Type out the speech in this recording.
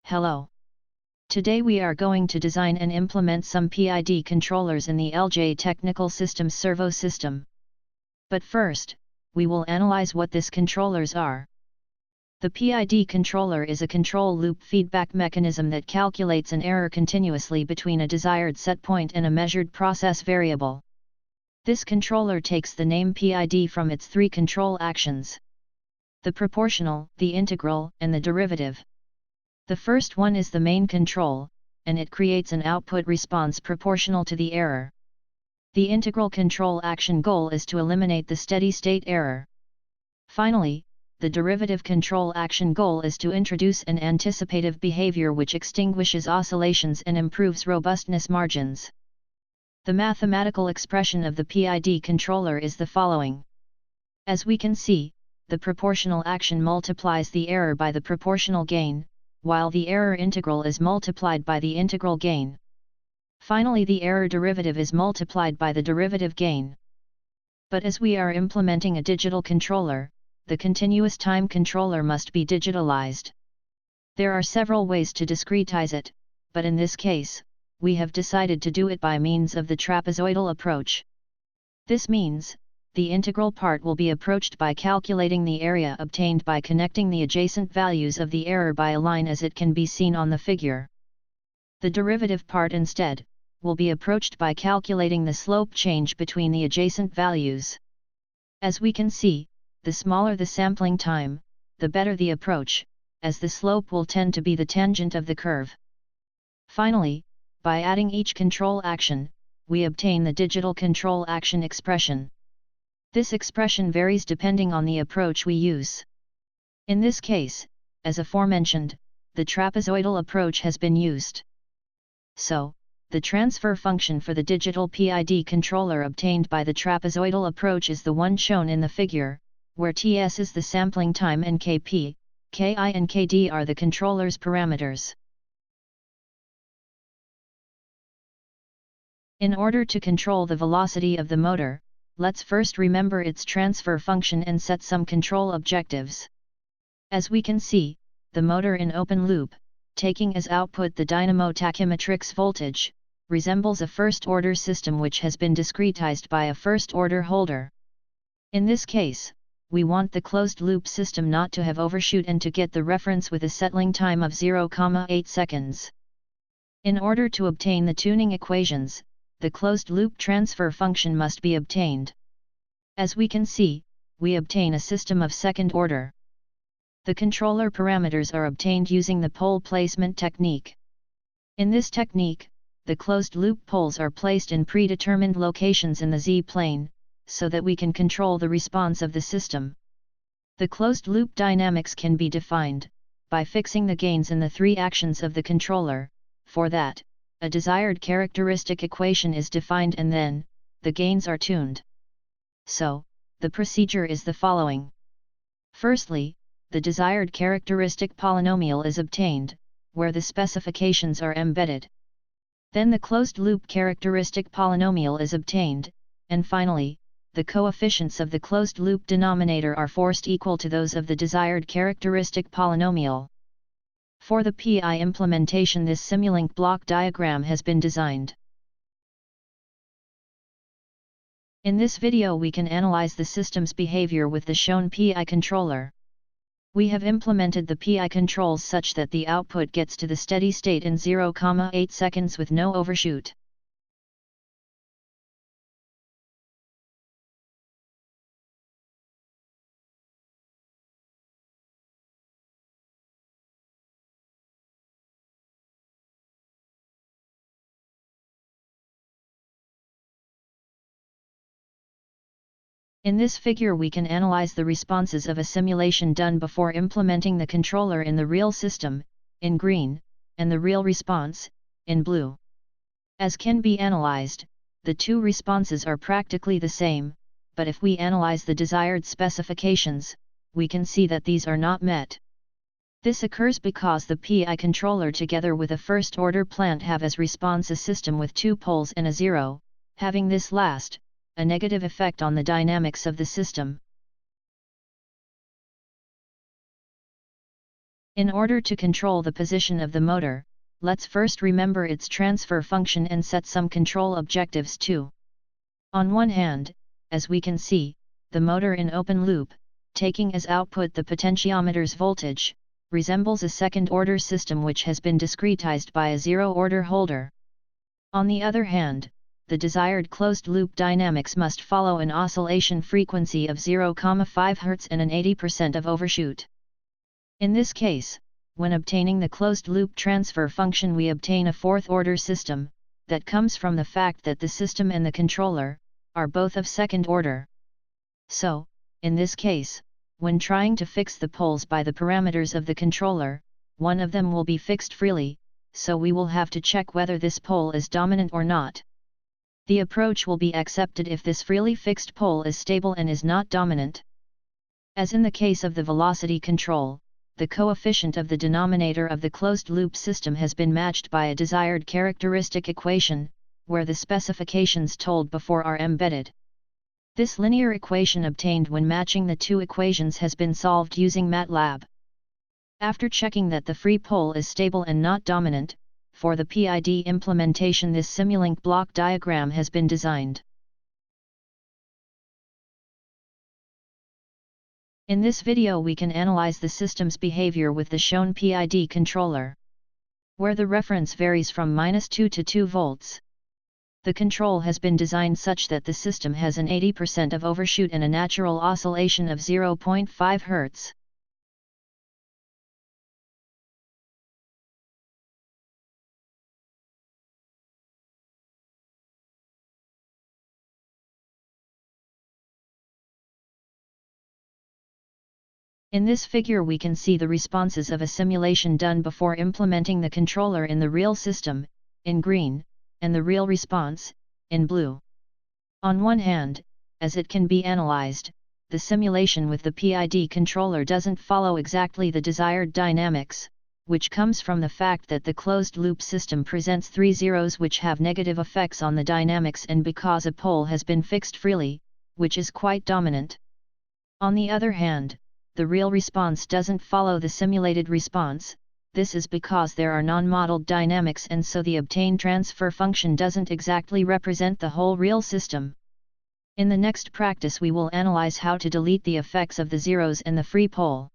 Hello. Today we are going to design and implement some PID controllers in the LJ Technical Systems servo system. But first, we will analyze what these controllers are. The PID controller is a control loop feedback mechanism that calculates an error continuously between a desired set point and a measured process variable. This controller takes the name PID from its three control actions: the proportional, the integral, and the derivative. The first one is the main control, and it creates an output response proportional to the error. The integral control action goal is to eliminate the steady-state error. Finally, the derivative control action goal is to introduce an anticipative behavior which extinguishes oscillations and improves robustness margins. The mathematical expression of the PID controller is the following. As we can see, the proportional action multiplies the error by the proportional gain, while the error integral is multiplied by the integral gain. Finally, the error derivative is multiplied by the derivative gain. But as we are implementing a digital controller, the continuous time controller must be digitalized. There are several ways to discretize it, but in this case, we have decided to do it by means of the trapezoidal approach. This means, the integral part will be approached by calculating the area obtained by connecting the adjacent values of the error by a line as it can be seen on the figure. The derivative part instead, will be approached by calculating the slope change between the adjacent values. As we can see, the smaller the sampling time, the better the approach, as the slope will tend to be the tangent of the curve. Finally, by adding each control action, we obtain the digital control action expression. This expression varies depending on the approach we use. In this case, as aforementioned, the trapezoidal approach has been used. So, the transfer function for the digital PID controller obtained by the trapezoidal approach is the one shown in the figure, where Ts is the sampling time and Kp, Ki and Kd are the controller's parameters. In order to control the velocity of the motor, let's first remember its transfer function and set some control objectives. As we can see, the motor in open loop, taking as output the dynamo tachymetrix voltage, resembles a first-order system which has been discretized by a first-order holder. In this case, we want the closed-loop system not to have overshoot and to get the reference with a settling time of 0,8 seconds. In order to obtain the tuning equations, the closed-loop transfer function must be obtained. As we can see, we obtain a system of second order. The controller parameters are obtained using the pole placement technique. In this technique, the closed-loop poles are placed in predetermined locations in the z-plane, so that we can control the response of the system. The closed-loop dynamics can be defined by fixing the gains in the three actions of the controller. For that, a desired characteristic equation is defined and then, the gains are tuned. So, the procedure is the following. Firstly, the desired characteristic polynomial is obtained, where the specifications are embedded. Then the closed-loop characteristic polynomial is obtained, and finally, the coefficients of the closed-loop denominator are forced equal to those of the desired characteristic polynomial. For the PI implementation, this Simulink block diagram has been designed. In this video we can analyze the system's behavior with the shown PI controller. We have implemented the PI controls such that the output gets to the steady state in 0,8 seconds with no overshoot. In this figure we can analyze the responses of a simulation done before implementing the controller in the real system, in green, and the real response, in blue. As can be analyzed, the two responses are practically the same, but if we analyze the desired specifications, we can see that these are not met. This occurs because the PI controller together with a first-order plant have as response a system with two poles and a zero, having this last, a negative effect on the dynamics of the system. In order to control the position of the motor, let's first remember its transfer function and set some control objectives too. On one hand, as we can see, the motor in open loop, taking as output the potentiometer's voltage, resembles a second-order system which has been discretized by a zero-order holder. On the other hand, the desired closed-loop dynamics must follow an oscillation frequency of 0,5 Hz and an 80% of overshoot. In this case, when obtaining the closed-loop transfer function, we obtain a fourth-order system, that comes from the fact that the system and the controller are both of second order. So, in this case, when trying to fix the poles by the parameters of the controller, one of them will be fixed freely, so we will have to check whether this pole is dominant or not. The approach will be accepted if this freely fixed pole is stable and is not dominant. As in the case of the velocity control, the coefficient of the denominator of the closed-loop system has been matched by a desired characteristic equation, where the specifications told before are embedded. This linear equation obtained when matching the two equations has been solved using MATLAB. After checking that the free pole is stable and not dominant, for the PID implementation this Simulink block diagram has been designed. In this video we can analyze the system's behavior with the shown PID controller, where the reference varies from -2 to 2 volts. The control has been designed such that the system has an 80% of overshoot and a natural oscillation of 0.5 Hz. In this figure we can see the responses of a simulation done before implementing the controller in the real system, in green, and the real response, in blue. On one hand, as it can be analyzed, the simulation with the PID controller doesn't follow exactly the desired dynamics, which comes from the fact that the closed-loop system presents three zeros which have negative effects on the dynamics and because a pole has been fixed freely, which is quite dominant. On the other hand, the real response doesn't follow the simulated response. This is because there are non-modeled dynamics and so the obtained transfer function doesn't exactly represent the whole real system. In the next practice we will analyze how to delete the effects of the zeros and the free pole.